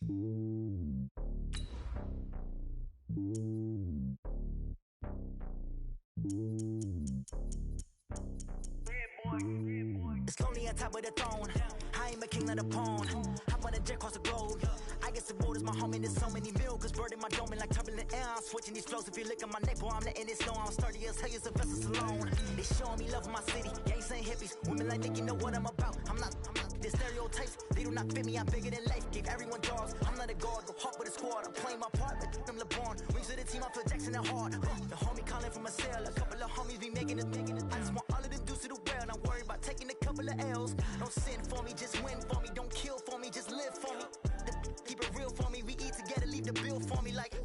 It's lonely on top of the throne. I ain't a king of the pawn. Hop on a jet across the globe. I guess the world is my home and there's so many miracles burning my dome and like turbulent air. I'm switching these flows. If you look at my neck, boy, I'm letting it snow. I'm sturdy as hell, as a vessel alone. They showing me love in my city. Gangs ain't hippies. Women like Nicki know what I'm about. I'm not the stereotypes. They do not fit me. I'm bigger than life. Gave everyone jobs. I'm not a guard. Go hard with a squad. I'm playing my part. Like them LeBron. Rings to the team. I feel Jackson and hard. The homie calling from a cell. A couple of homies be making it. I just want all of them dudes to do well. Not worry about taking a couple of L's. Don't sin for me, just win for me. Don't kill for me, just live for me. Keep it real for me. We eat together, leave the bill for me like.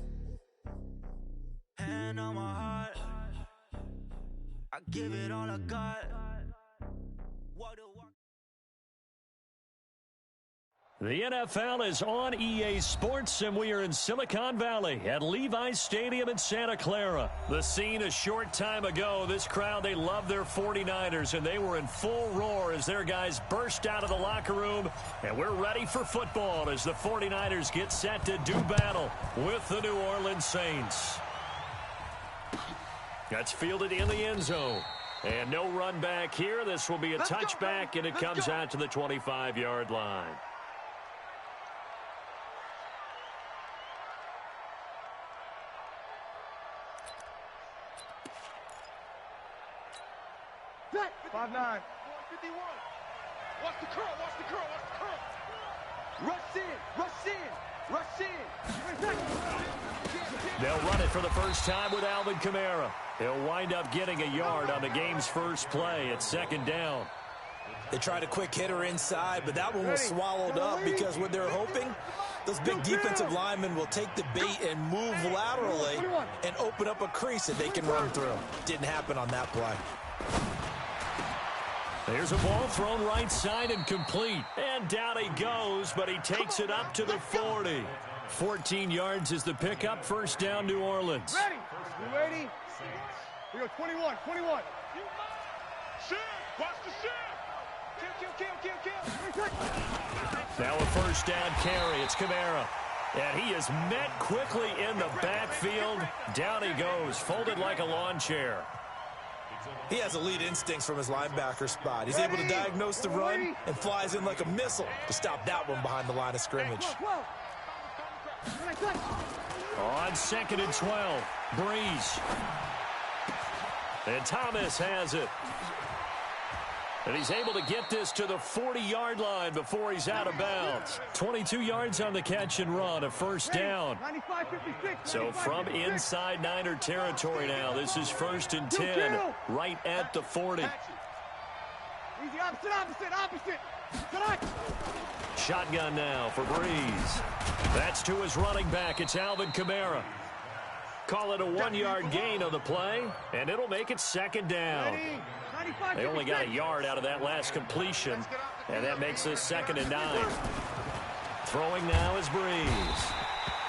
Hand on my heart, I give it all I got. The NFL is on EA Sports, and we are in Silicon Valley at Levi's Stadium in Santa Clara. The scene a short time ago, this crowd, they love their 49ers, and they were in full roar as their guys burst out of the locker room. And we're ready for football as the 49ers get set to do battle with the New Orleans Saints. That's fielded in the end zone. And no run back here. This will be a touchback, and it comes out to the 25-yard line. Set. 5-9. 51. Watch the curl. Watch the curl. Watch the curl. Rush in. Rush in. Rush in. They'll run it for the first time with Alvin Kamara. He'll wind up getting a yard on the game's first play at second down. They tried a quick hitter inside, but that one was swallowed up because what they're hoping, those big defensive linemen will take the bait and move laterally and open up a crease that they can run through. Didn't happen on that play. There's a ball thrown right side and complete. And down he goes, but he takes it up to the 40. 14 yards is the pickup. First down, New Orleans. Ready. You ready? We go 21. 21. Shit. Watch the shit. Kill. Now a first down carry. It's Kamara. And he is met quickly in the backfield. Down he goes, folded like a lawn chair. He has elite instincts from his linebacker spot. He's able to diagnose the run and flies in like a missile to stop that one behind the line of scrimmage. On 2nd and 12, Breeze. And Thomas has it. And he's able to get this to the 40-yard line before he's out of bounds. 22 yards on the catch and run, a first down. So from inside Niner territory now, this is 1st and 10, right at the 40. Easy, opposite. Shotgun now for Breeze. That's to his running back. It's Alvin Kamara. Call it a 1-yard gain on the play, and it'll make it second down. They only got a yard out of that last completion, and that makes us 2nd and 9. Throwing now is Breeze.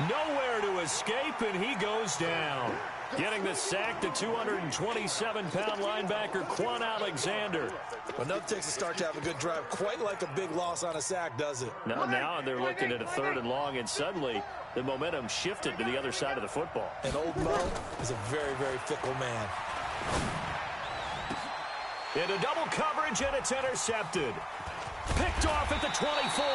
Nowhere to escape, and he goes down. Getting the sack, the 227-pound linebacker, Quan Alexander. Well, nothing takes a start to have a good drive, quite like a big loss on a sack, does it? No, now they're looking at a 3rd and long, and suddenly the momentum shifted to the other side of the football. And old Mo is a very, very fickle man. Into double coverage, and it's intercepted. Picked off at the 24.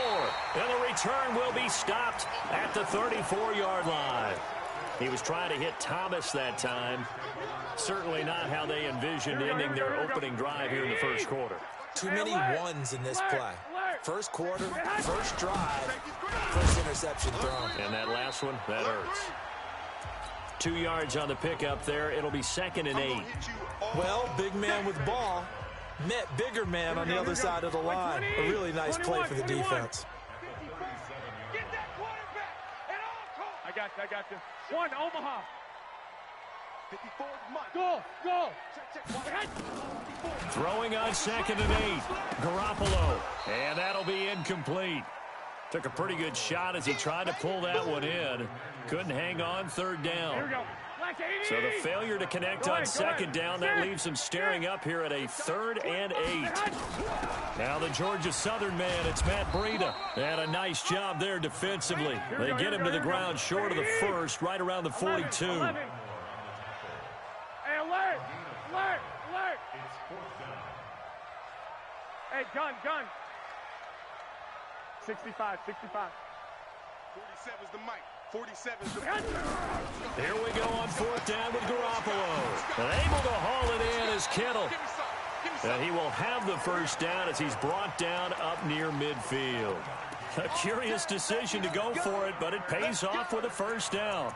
And the return will be stopped at the 34-yard line. He was trying to hit Thomas that time. Certainly not how they envisioned ending their opening drive here in the first quarter. Too many ones in this play. First quarter, first drive, first interception thrown. And that last one, that hurts. 2 yards on the pickup there. It'll be 2nd and 8. Well, big man with ball met bigger man on the other side of the line. A really nice play for the defense. I got you. 1, Omaha. 54, go. Throwing on 2nd and 8. Garoppolo. And that'll be incomplete. Took a pretty good shot as he tried to pull that one in. Couldn't hang on third down. Here we go. So the failure to connect on second down, that leaves him staring up here at a 3rd and 8. Now the Georgia Southern man, it's Matt Breida. And a nice job there defensively. They get him to the ground short of the first, right around the 42. Hey, alert! Alert! Alert! Hey, gun! 65. 47's the mic. 47's the Here we go on 4th down with Garoppolo. And able to haul it in is Kittle. And he will have the first down as he's brought down up near midfield. A curious decision to go for it, but it pays off with a first down.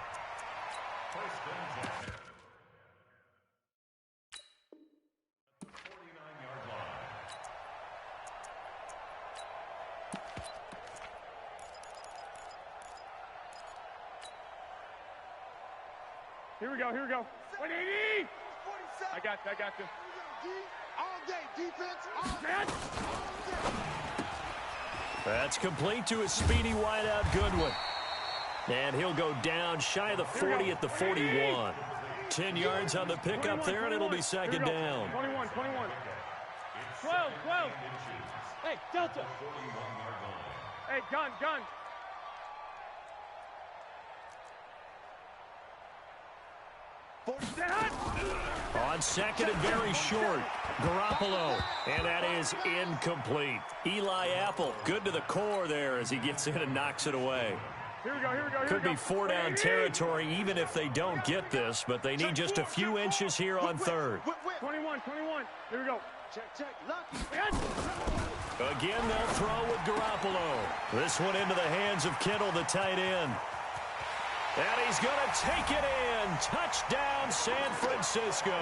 Here we go. 180! I got you. all day, defense. All day. That's complete to a speedy wideout Goodwin. And he'll go down shy of the 40 at the 41. 10 yards on the pickup there, and it'll be second down. 21. 12. Hey, Delta. Hey, gun. On second and very short, Garoppolo, and that is incomplete. Eli Apple, good to the core there as he gets in and knocks it away. Here we go. Could be 4-down territory even if they don't get this, but they need just a few inches here on 3rd. 21. Here we go. Check. Again, they'll throw with Garoppolo. This one into the hands of Kittle, the tight end. And he's going to take it in. Touchdown, San Francisco.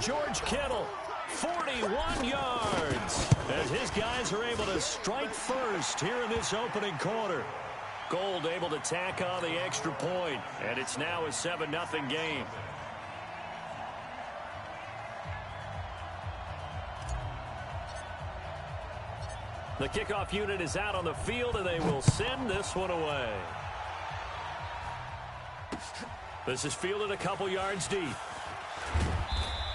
George Kittle, 41 yards. As his guys are able to strike first here in this opening quarter. Gold able to tack on the extra point, and it's now a 7-0 game. The kickoff unit is out on the field, and they will send this one away. This is fielded a couple yards deep.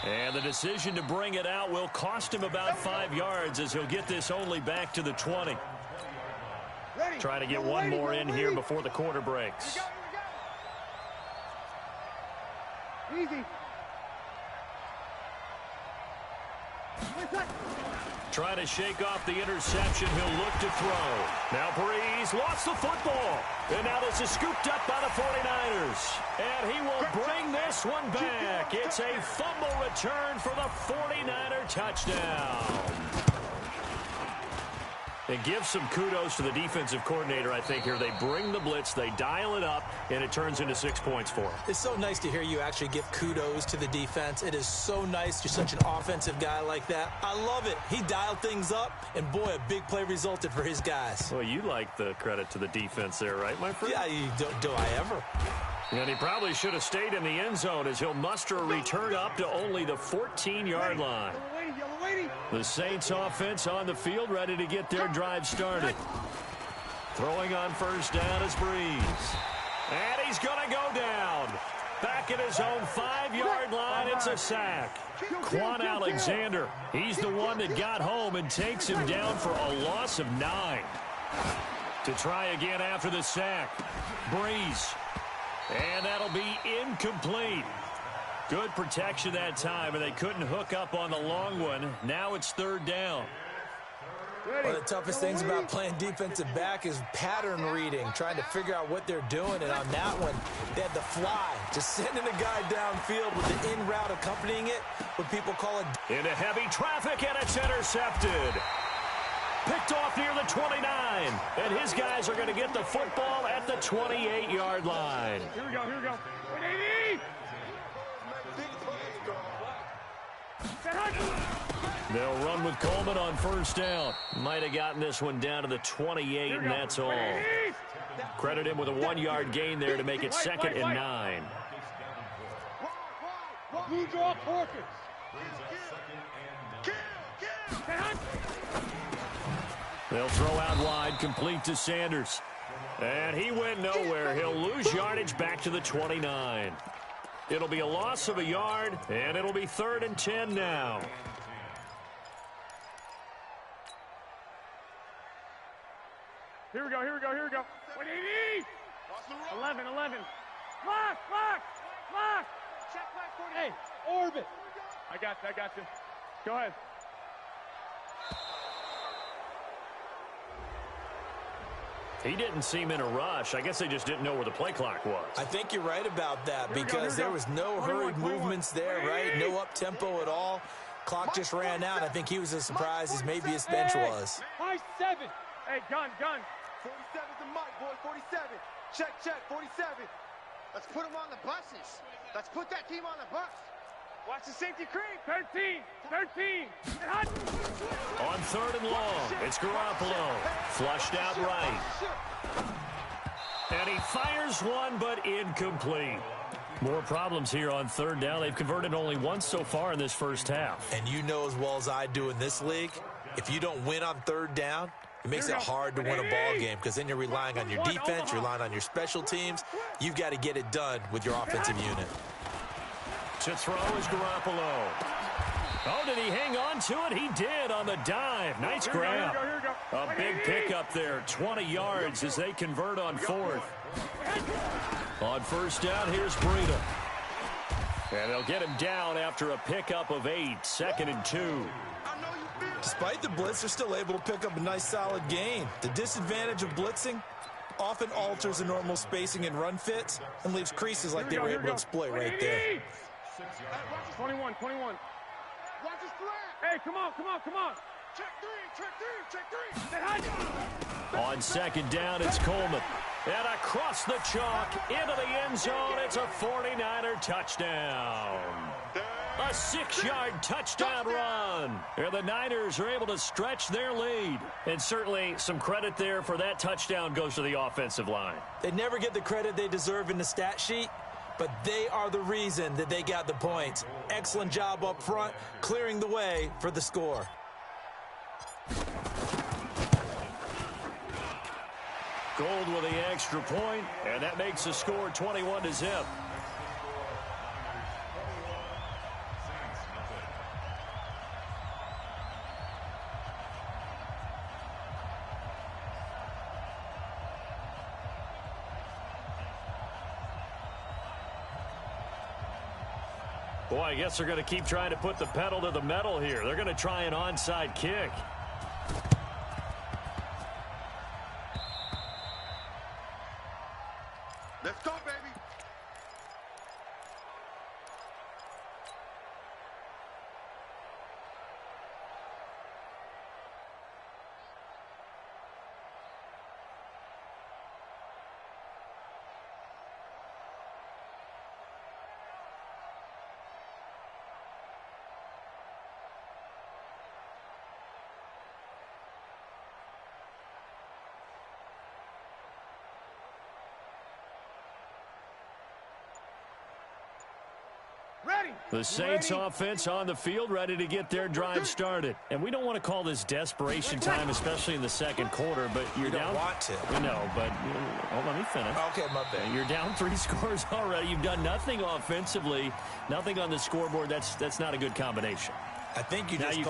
And the decision to bring it out will cost him about 5 yards as he'll get this only back to the 20. Trying to get one more in here before the quarter breaks. Easy. Trying to shake off the interception. He'll look to throw. Now Breeze lost the football. And now this is scooped up by the 49ers. And he will bring this one back. It's a fumble return for the 49er touchdown. And give some kudos to the defensive coordinator, I think, here. They bring the blitz, they dial it up, and it turns into 6 points for them. It's so nice to hear you actually give kudos to the defense. It is so nice. You're such an offensive guy like that. I love it. He dialed things up, and boy, a big play resulted for his guys. Well, you like the credit to the defense there, right, my friend? Yeah, do I ever? And he probably should have stayed in the end zone as he'll muster a return up to only the 14-yard line. The Saints offense on the field, ready to get their drive started. Throwing on first down is Breeze. And he's going to go down. Back at his own 5-yard line, it's a sack. Quan Alexander, he's the one that got home and takes him down for a loss of 9. To try again after the sack. Breeze. And that'll be incomplete. Good protection that time, and they couldn't hook up on the long one. Now it's third down. One of the toughest things about playing defensive back is pattern reading, trying to figure out what they're doing. And on that one, they had the fly, just sending a guy downfield with the in route accompanying it, what people call it. Into heavy traffic, and it's intercepted. Picked off near the 29, and his guys are going to get the football at the 28-yard line. Here we go. 180! They'll run with Coleman on first down. Might have gotten this one down to the 28, and that's all. Credit him with a 1-yard gain there to make it 2nd and 9. Blue draw Porkins. They'll throw out wide, complete to Sanders. And he went nowhere. He'll lose yardage back to the 29. It'll be a loss of a yard, and it'll be 3rd and 10 now. Here we go, here we go, here we go. 180! 11. Lock! Check back 40. Hey, orbit. I got you. Go ahead. He didn't seem in a rush. I guess they just didn't know where the play clock was. I think you're right about that because there was no hurried movements there, right? No up-tempo at all. Clock just ran out. I think he was as surprised as maybe his bench was. High 7. Hey, gun. 47's the mic, boy. 47. Check, 47. Let's put them on the buses. Let's put that team on the bus. Watch the safety creep. 13. On 3rd and long, it's Garoppolo. Flushed out right. And he fires one, but incomplete. More problems here on 3rd down. They've converted only once so far in this first half. And you know as well as I do in this league, if you don't win on 3rd down, it makes it hard to win a ball game because then you're relying on your defense, you're relying on your special teams. You've got to get it done with your offensive unit. To throw is Garoppolo. Oh, did he hang on to it? He did on the dive. Nice grab. Here we go. A big pickup there, 20 yards as they convert on 4th. On 1st down, here's Breida. And they'll get him down after a pickup of 8, 2nd and 2. Despite the blitz, they're still able to pick up a nice solid gain. The disadvantage of blitzing often alters the normal spacing and run fits and leaves creases like they were able to exploit right there. 21. Watch his threat. Hey, come on. Check three. On 2nd down, it's Coleman. And across the chalk, into the end zone, it's a 49er touchdown. A 6-yard touchdown run. And the Niners are able to stretch their lead. And certainly some credit there for that touchdown goes to the offensive line. They never get the credit they deserve in the stat sheet, but they are the reason that they got the points. Excellent job up front, clearing the way for the score. Gold with the extra point, and that makes the score 21-0. Boy, I guess they're going to keep trying to put the pedal to the metal here. They're going to try an onside kick. Let's go, baby. The Saints offense on the field, ready to get their drive started. And we don't want to call this desperation time, especially in the second quarter, but you're down. You don't want to. No, but let me finish. Okay, my bad. You're down 3 scores already. You've done nothing offensively, nothing on the scoreboard. That's not a good combination. I think you just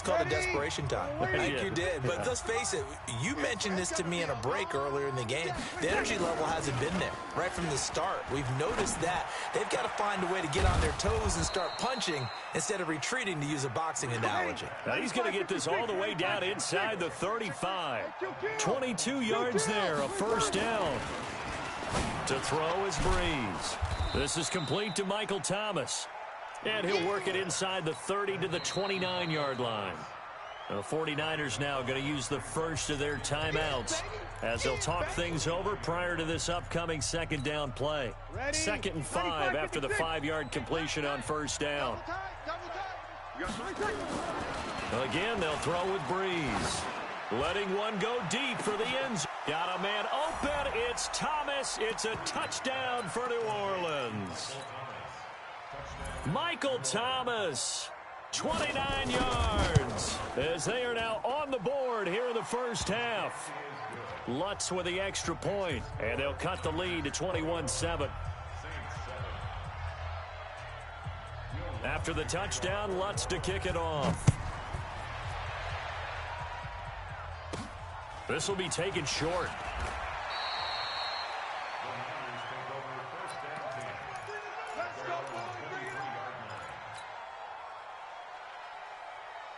called it desperation time. I think you did. But let's face it, you mentioned this to me in a break earlier in the game. The energy level hasn't been there right from the start. We've noticed that. They've got to find a way to get on their toes and start punching instead of retreating, to use a boxing analogy. Now he's going to get this all the way down inside the 35. 22 yards there, a 1st down. To throw is Breeze. This is complete to Michael Thomas. And he'll work it inside the 30 to the 29-yard line. The 49ers now going to use the first of their timeouts as they'll talk things over prior to this upcoming 2nd down play. 2nd and 5 after the 5-yard completion on 1st down. Again, they'll throw with Breeze. Letting one go deep for the end zone. Got a man open. It's Thomas. It's a touchdown for New Orleans. Michael Thomas 29 yards as they are now on the board here in the first half. Lutz with the extra point, and they'll cut the lead to 21-7. After the touchdown, Lutz to kick it off. This will be taken short.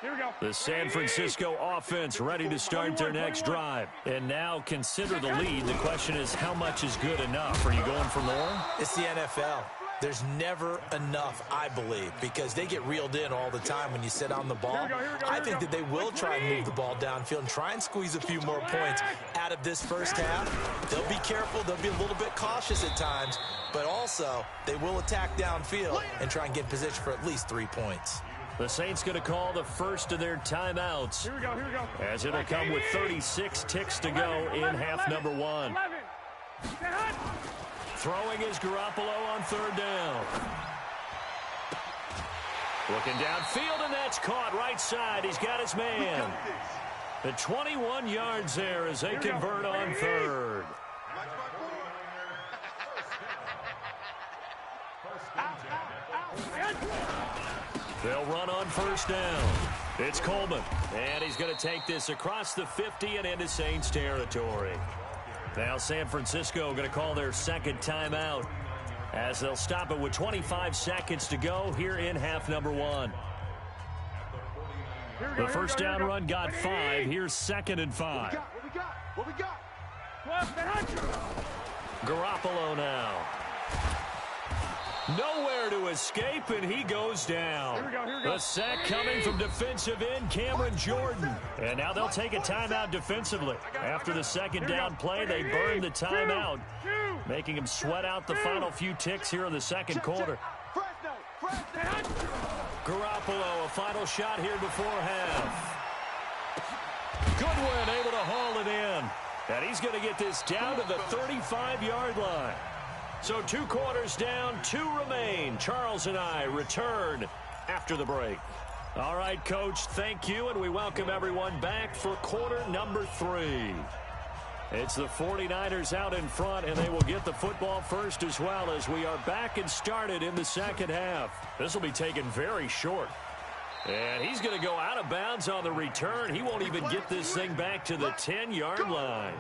Here we go. The San Francisco offense ready to start their next drive. And now consider the lead. The question is, how much is good enough? Are you going for more? It's the NFL. There's never enough, I believe, because they get reeled in all the time when you sit on the ball. I think that they will try and move the ball downfield and try and squeeze a few more points out of this first half. They'll be careful. They'll be a little bit cautious at times, but also they will attack downfield and try and get in position for at least 3 points. The Saints going to call the first of their timeouts. Here we go, here we go. As it'll come with 36 ticks to go in half number 1. Throwing is Garoppolo on third down. Looking downfield, and that's caught right side. He's got his man. The 21 yards there as they convert on third. They'll run on first down. It's Coleman, and he's going to take this across the 50 and into Saints territory. Now San Francisco going to call their second timeout as they'll stop it with 25 seconds to go here in half number 1. The first down run got 5. Here's 2nd and 5. What we got? Garoppolo now. Nowhere to escape, and he goes down. Here we go. The sack coming from defensive end Cameron Jordan. And now they'll take a timeout defensively. After the second down play, they burn the timeout, making him sweat out the final few ticks here in the second quarter. Garoppolo, a final shot here before half. Goodwin able to haul it in. And he's going to get this down to the 35-yard line. So 2 quarters down, 2 remain. Charles and I return after the break. All right, Coach, thank you, and we welcome everyone back for quarter number 3. It's the 49ers out in front, and they will get the football first as well as we are back and started in the second half. This will be taken very short. And he's going to go out of bounds on the return. He won't even get this thing back to the 10-yard line.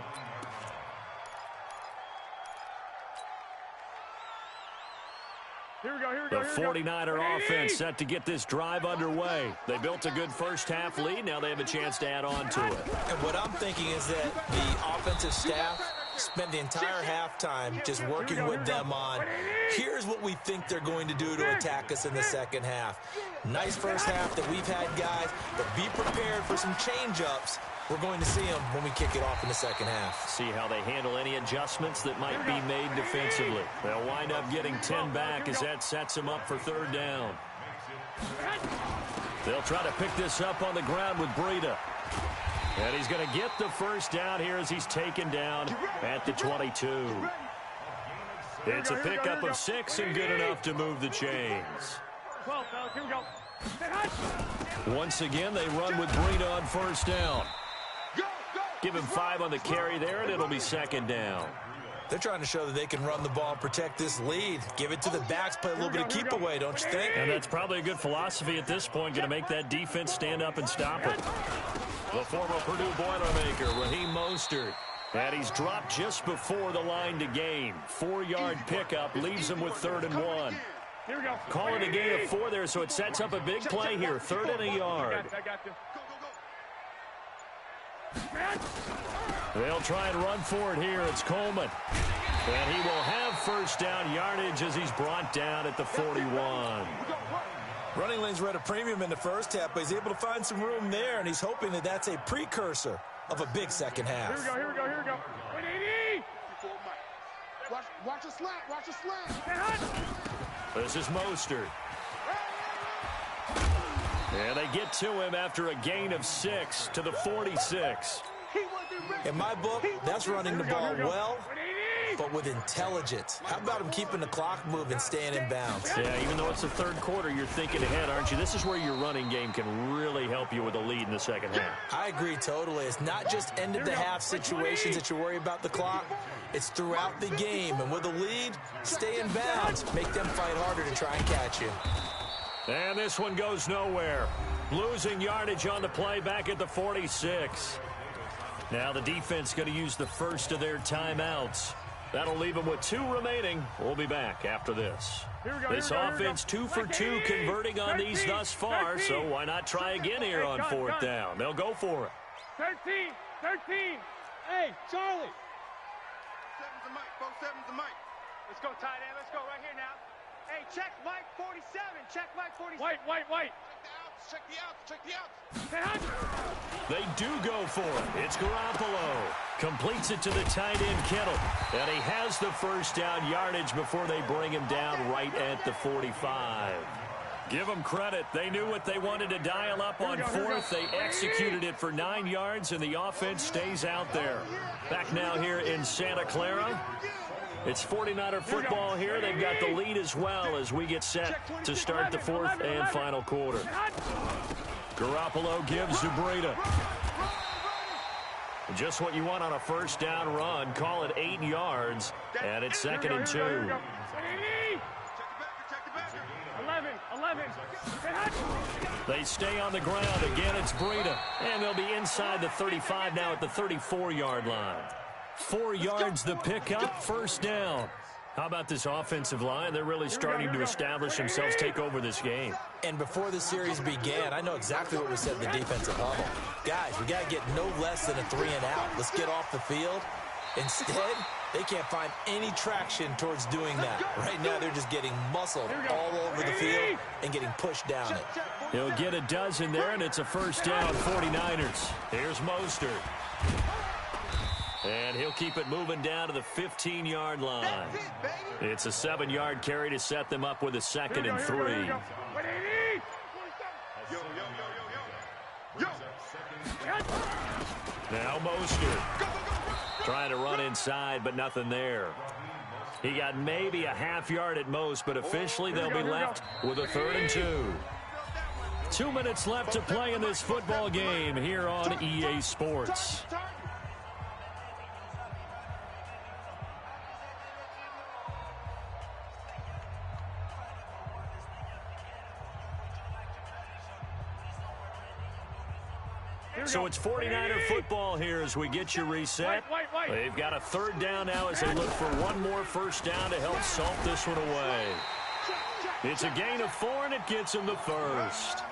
The 49er offense set to get this drive underway. They built a good first half lead. Now they have a chance to add on to it. And what I'm thinking is that the offensive staff spent the entire halftime just working with them on, here's what we think they're going to do to attack us in the second half. Nice first half that we've had, guys, but be prepared for some change-ups. We're going to see them when we kick it off in the second half. See how they handle any adjustments that might be made defensively. They'll wind up getting 10 back as that sets them up for third down. They'll try to pick this up on the ground with Breida. And he's going to get the first down here as he's taken down at the 22. It's a pickup of 6 and good enough to move the chains. Once again, they run with Breida on first down. Give him 5 on the carry there, and it'll be second down. They're trying to show that they can run the ball and protect this lead. Give it to the backs, play a little bit of keep away, don't you think? And that's probably a good philosophy at this point, going to make that defense stand up and stop it. The former Purdue Boilermaker, Raheem Mostert. And he's dropped just before the line to gain. 4-yard pickup leaves him with 3rd and 1. Calling a gain of 4 there, so it sets up a big play here. 3rd and a yard. They'll try and run for it here. It's Coleman. And he will have first down yardage as he's brought down at the 41. Running lanes were at a premium in the first half, but he's able to find some room there, and he's hoping that that's a precursor of a big second half. Here we go. 180! Watch a slant. This is Mostert. And they get to him after a gain of 6 to the 46. In my book, that's running the ball well but with intelligence. How about him keeping the clock moving, staying in bounds? Yeah, even though it's the third quarter, you're thinking ahead, aren't you? This is where your running game can really help you with a lead in the second half. I agree totally. It's not just end-of-the-half situations that you worry about the clock. It's throughout the game. And with a lead, stay in bounds. Make them fight harder to try and catch you. And this one goes nowhere. Losing yardage on the play back at the 46. Now the defense going to use the first of their timeouts. That'll leave them with 2 remaining. We'll be back after this. This offense 2 for 2 converting on these thus far, so why not try again here on 4th down? They'll go for it. 13. Hey, Charlie. 7's the mic, folks. 7's the mic. Let's go, tight end. Let's go right here now. Hey, check Mike 47. Check Mike 47. White. Check the outs. They do go for it. It's Garoppolo. Completes it to the tight end, Kittle. And he has the first down yardage before they bring him down right at the 45. Give them credit. They knew what they wanted to dial up on 4th. They executed it for 9 yards, and the offense stays out there. Back now here in Santa Clara. It's 49er football here. They've got the lead as well as we get set to start the 4th and final quarter. Garoppolo gives to Breida. Just what you want on a first down run. Call it 8 yards, and it's 2nd and 2. 11. They stay on the ground. Again, it's Breida. And they'll be inside the 35 now at the 34-yard line. 4 yards the pickup, first down. How about this offensive line? They're really starting to establish themselves, take over this game. And before the series began, I know exactly what we said in the defensive huddle. Guys, we got to get no less than a 3 and out. Let's get off the field. Instead, they can't find any traction towards doing that. Right now, they're just getting muscled all over the field and getting pushed down it. He'll get a dozen there, and it's a first down, 49ers. Here's Mostert. And he'll keep it moving down to the 15-yard line. It's a 7-yard carry to set them up with a 2nd and 3. Now Mostert. Trying to run inside, but nothing there. He got maybe a half yard at most, but officially they'll be left with a 3rd and 2. 2 minutes left to play in this football game here on EA Sports. So it's 49er football here as we get you reset. They've got a 3rd down now as they look for one more first down to help salt this one away. It's a gain of 4, and it gets them the first.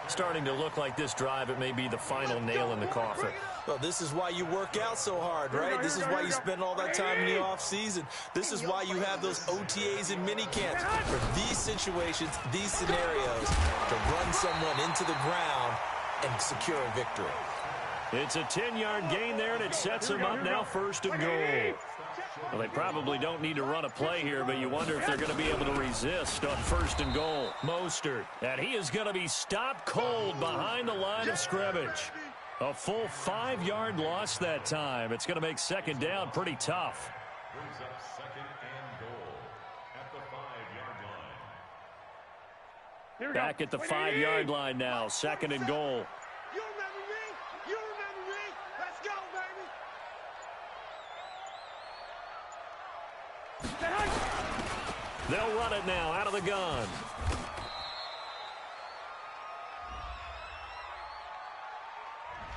Starting to look like this drive, it may be the final nail in the coffin. Well, this is why you work out so hard, right? This is why you spend all that time in the offseason. This is why you have those OTAs and mini camps for these situations, these scenarios, to run someone into the ground and secure a victory. It's a 10-yard gain there, and it sets them up now 1st and goal. Well, they probably don't need to run a play here, but you wonder if they're going to be able to resist on 1st and goal. Mostert, and he is going to be stopped cold behind the line of scrimmage. A full 5-yard loss that time. It's going to make 2nd down pretty tough. Brings up 2nd and goal at the 5-yard line. Back at the 5-yard line now, 2nd and goal. You remember me? You remember me? Let's go, baby. They'll run it now out of the gun.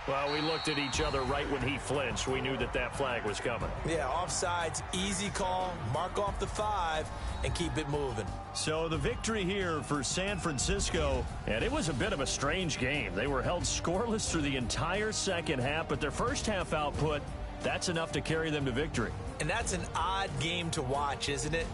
Well, we looked at each other right when he flinched. We knew that that flag was coming. Yeah, offsides, easy call, mark off the 5, and keep it moving. So the victory here for San Francisco, and it was a bit of a strange game. They were held scoreless through the entire second half, but their first half output, that's enough to carry them to victory. And that's an odd game to watch, isn't it?